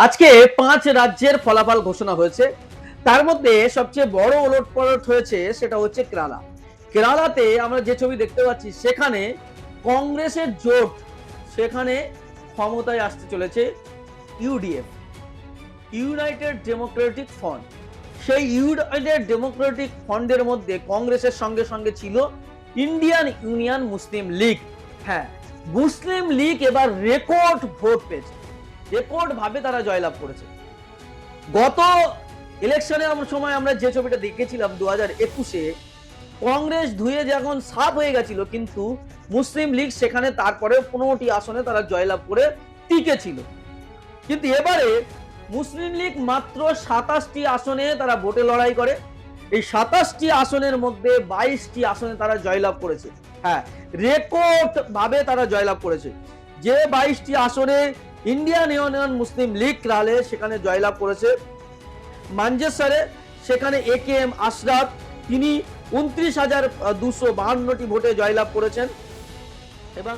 আজকে 5 রাজ্যের ফলাফল ঘোষণা হয়েছে। তার মধ্যে সবচেয়ে বড় ওলটপালট হয়েছে সেটা হচ্ছে কেরালা। কেরালাতে আমরা যে ছবি দেখতে পাচ্ছি সেখানে কংগ্রেসের জোট সেখানে ক্ষমতায় আসতে চলেছে ইউডিএফ, ইউনাইটেড ডেমোক্রেটিক ফ্রন্ট। সেই ইউনাইটেড ডেমোক্রেটিক ফ্রন্টের মধ্যে কংগ্রেসের সঙ্গে সঙ্গে ছিল ইন্ডিয়ান ইউনিয়ন মুসলিম লীগ। হ্যাঁ, মুসলিম লীগ এবার রেকর্ড ভোট পেয়েছে, রেকর্ড ভাবে তারা জয়লাভ করেছে। গত ইলেকশনের সময় আমরা যে ছবিটা দেখেছিলাম 2021-এ কংগ্রেস ধুয়ে যখন সাফ হয়ে গেছিল, কিন্তু মুসলিম লীগ সেখানে তারপরে 15টি আসনে তারা জয়লাভ করে টিকে ছিল। কিন্তু এবারে মুসলিম লীগ মাত্র 27টি আসনে তারা ভোটে লড়াই করে। এই 27টি আসনের মধ্যে 22টি আসনে তারা জয়লাভ করেছে। হ্যাঁ, রেকর্ড ভাবে তারা জয়লাভ করেছে। যে 22টি আসনে ইন্ডিয়ান ইউনিয়ন মুসলিম লীগ রালে সেখানে জয়লাভ করেছে মানজেসরে, সেখানে AKM আশরাফ তিনি 29,252টি ভোটে জয়লাভ করেছেন। এবং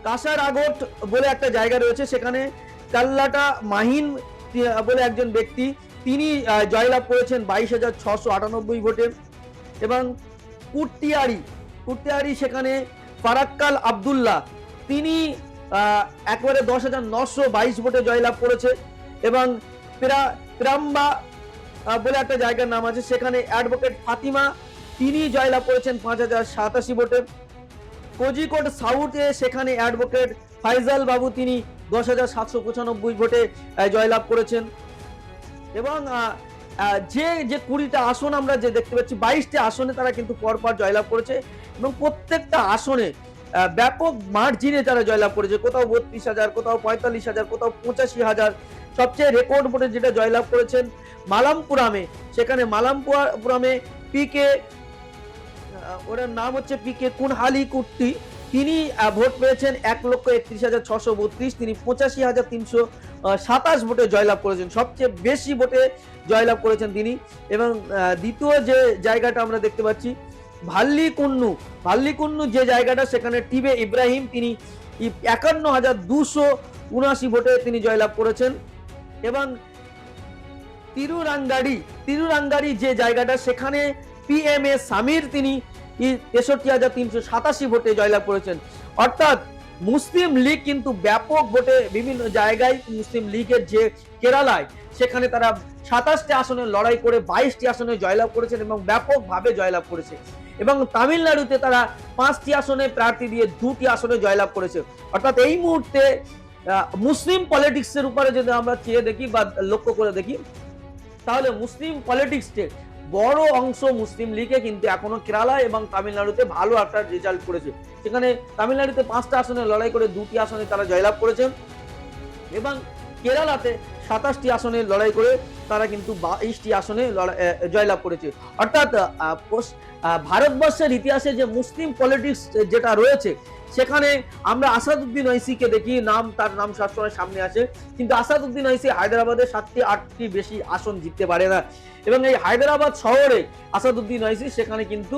কাসার আগট বলে একটা জায়গা রয়েছে, সেখানে কাল্লাটা মাহিন বলে একজন ব্যক্তি তিনি জয়লাভ করেছেন 22,698 ভোটে। এবং কুট্টিয়ারি সেখানে ফারাক্কাল আব্দুল্লাহ তিনি একবারে 10,922 ভোটে জয়লাভ করেছে। এবং প্রাম্বা বলে একটা জায়গার নাম আছে, সেখানে অ্যাডভোকেট ফাতিমা তিনি জয়লাভ করেছেন 5,087 ভোটে। কোজিকোড সাউথে সেখানে অ্যাডভোকেট ফাইজাল বাবু তিনি 10,795 ভোটে জয়লাভ করেছেন। এবং যে 20টা আসন আমরা যে দেখতে পাচ্ছি 22টি আসনে তারা কিন্তু পরপর জয়লাভ করেছে এবং প্রত্যেকটা আসনে ব্যাপক মার্জিনে তারা জয়লাভ করেছে। কোথাও 32,000, কোথাও 45,000, কোথাও 85,000। সবচেয়ে রেকর্ড ভোটে যেটা জয়লাভ করেছেন মালামপুরামে, সেখানে মালামপুরামে পিকে, ওনার নাম হচ্ছে পিকে কুনহালি কুট্টি, তিনি ভোট পেয়েছেন 1,31,632। তিনি 85,327 ভোটে জয়লাভ করেছেন, সবচেয়ে বেশি ভোটে জয়লাভ করেছেন তিনি। এবং দ্বিতীয় যে জায়গাটা আমরা দেখতে পাচ্ছি ভাল্লিকুন্নু যে জায়গাটা, সেখানে টিবে ইব্রাহিম তিনি 51,279 ভোটে তিনি জয়লাভ করেছেন। এবং তিরুরাঙ্গাড়ি যে জায়গাটা, সেখানে PMA সামির তিনি 63,387 ভোটে জয়লাভ করেছেন। অর্থাৎ মুসলিম লীগ কিন্তু ব্যাপক ভোটে বিভিন্ন জায়গায় মুসলিম লীগের যে কেরালায় সেখানে তারা 27টি আসনে লড়াই করে 22টি আসনে জয়লাভ করেছেন এবং ব্যাপকভাবে জয়লাভ করেছে। এবং তামিলনাড়ুতে তারা 5টি আসনে প্রার্থী দিয়ে 2টি আসনে জয়লাভ করেছে। অর্থাৎ এই মুহূর্তে মুসলিম পলিটিক্সের উপরে যদি আমরা চেয়ে দেখি বা লক্ষ্য করে দেখি, তাহলে মুসলিম পলিটিক্সে বড় অংশ মুসলিম লীগে কিন্তু এখনো কেরালা এবং তামিলনাড়ুতে ভালো একটা রেজাল্ট করেছে। সেখানে তামিলনাড়ুতে 5টা আসনে লড়াই করে 2টি আসনে তারা জয়লাভ করেছেন এবং কেরালাতে 27টি আসনে লড়াই করে তারা কিন্তু 22টি আসনে জয়লাভ করেছে। অর্থাৎ ভারতবর্ষের ইতিহাসে যে মুসলিম পলিটিক্স যেটা রয়েছে, সেখানে আমরা আসাদুদ্দিন ওয়াইসিকে দেখি, তার নাম সবসময় সামনে আসে, কিন্তু আসাদুদ্দিন ওয়াইসি হায়দ্রাবাদে 7টি বেশি আসন জিততে পারে না। এবং এই হায়দ্রাবাদ শহরে আসাদুদ্দিন ওয়াইসি সেখানে কিন্তু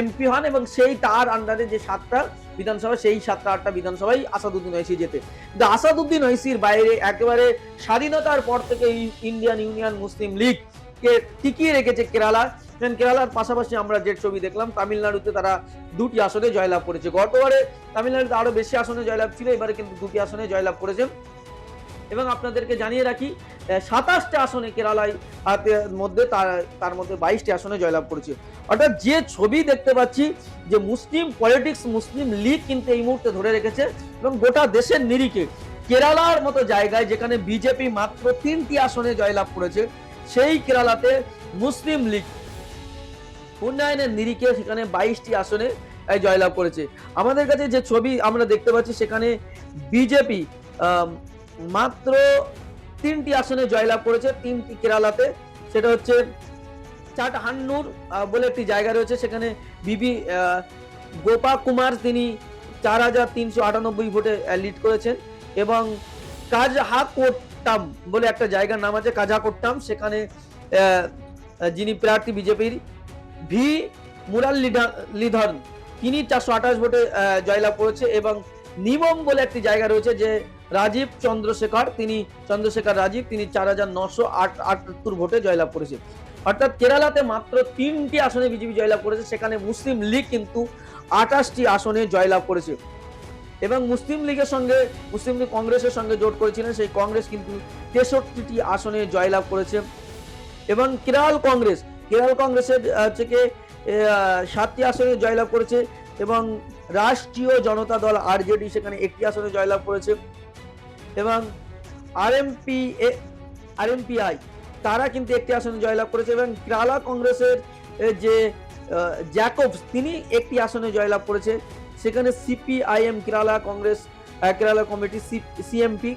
MP হন এবং সেই তার আন্ডারে যে 7টা বিধানসভা, সেই 7-8টা বিধানসভায় আসাদুদ্দিন ওয়াইসি যেতে। কিন্তু আসাদুদ্দিন ওয়াইসির বাইরে একেবারে স্বাধীনতার পর থেকে ইন্ডিয়ান ইউনিয়ন মুসলিম লীগ কে টিকিয়ে রেখেছে কেরালা। কেরালার পাশাপাশি আমরা যে ছবি দেখলাম, তামিলনাড়ুতে তারা 2টি আসনে জয়লাভ করেছে। গতবারে তামিলনাড়ুতে আরো বেশি আসনে জয়লাভ ছিল, এবারে কিন্তু 2টি আসনে জয়লাভ করেছে। এবং আপনাদেরকে জানিয়ে রাখি 27টা আসনে কেরালায় মধ্যে তার মধ্যে 22টি আসনে জয়লাভ করেছে। অর্থাৎ যে ছবি দেখতে পাচ্ছি যে মুসলিম পলিটিক্স, মুসলিম লীগ কিন্তু এই মুহূর্তে ধরে রেখেছে এবং গোটা দেশের নিরিখে কেরালার মতো জায়গায় যেখানে বিজেপি মাত্র 3টি আসনে জয়লাভ করেছে, সেই কেরালাতে মুসলিম লীগ উন্নয়নের নিরিখে সেখানে 22টি আসনে জয়লাভ করেছে। আমাদের কাছে যে ছবি আমরা দেখতে পাচ্ছি, সেখানে বিজেপি মাত্র 3টি আসনে জয়লাভ করেছে, 3টি কেরালাতে। সেটা হচ্ছে চাটহান্নুর বলে একটি জায়গা রয়েছে, সেখানে বিবি গোপা কুমার তিনি 4,398 ভোটে লিড করেছেন। এবং কাজহাকোট্টাম বলে একটা জায়গার নাম আছে, কাজহাকোট্টাম, সেখানে যিনি প্রার্থী বিজেপির ভি মুরালীধরন তিনি 428 ভোটে জয়লাভ করেছে। এবং নিমম বলে একটি জায়গা রয়েছে, যে রাজীব চন্দ্রশেখর রাজীব তিনি 4978 ভোটে জয়লাভ করেছে। অর্থাৎ কেরালাতে মাত্র 3টি আসনে বিজেপি জয়লাভ করেছে, সেখানে মুসলিম লীগ কিন্তু 28টি আসনে জয়লাভ করেছে। এবং মুসলিম লীগ কংগ্রেসের সঙ্গে জোট করেছিলেন, সেই কংগ্রেস কিন্তু 63টি আসনে জয়লাভ করেছে। এবং কেরাল কংগ্রেসের থেকে 7টি আসনে জয়লাভ করেছে, এবং রাষ্ট্রীয় জনতা দল আরজেডি সেখানে 1টি আসনে জয়লাভ করেছে, এবং আরএমপিআই তারা কিন্তু 1টি আসনে জয়লাভ করেছে, এবং কেরালা কংগ্রেসের যে জ্যাকবস তিনি 1টি আসনে জয়লাভ করেছে। সেখানে CPIM Kerala committee CMP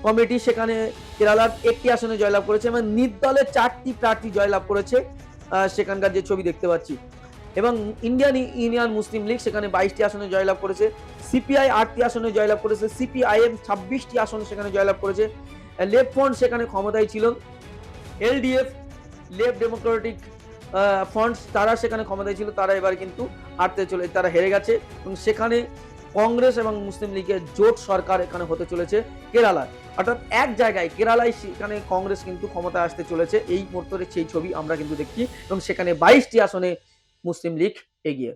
committee সেখানে কেরালার 1টি আসনে জয়লাভ করেছে, এবং নির্দলে 4টি প্রার্থী জয়লাভ করেছে সেখানকার যে ছবি দেখতে পাচ্ছি। এবং ইন্ডিয়ান ইউনিয়ন মুসলিম লীগ সেখানে 22টি আসনে জয়লাভ করেছে, সিপিআই 8টি আসনে জয়লাভ করেছে, সিপিআইএম 26টি আসনে সেখানে জয়লাভ করেছে, লেফট ফ্রন্ট সেখানে ক্ষমতায় ছিল, এলডিএফ লেফট ডেমোক্রেটিক ফ্রন্ট তারা সেখানে ক্ষমতায় ছিল, তারা এবার কিন্তু তারা হেরে গেছে, এবং সেখানে কংগ্রেস এবং মুসলিম লীগের জোট সরকার এখানে হতে চলেছে কেরালায়। অর্থাৎ এক জায়গায় কেরালায় সেখানে কংগ্রেস কিন্তু ক্ষমতায় আসতে চলেছে, এই মুহূর্তে সেই ছবি আমরা কিন্তু দেখছি, এবং সেখানে 22টি আসনে মুসলিম লীগ এগিয়ে।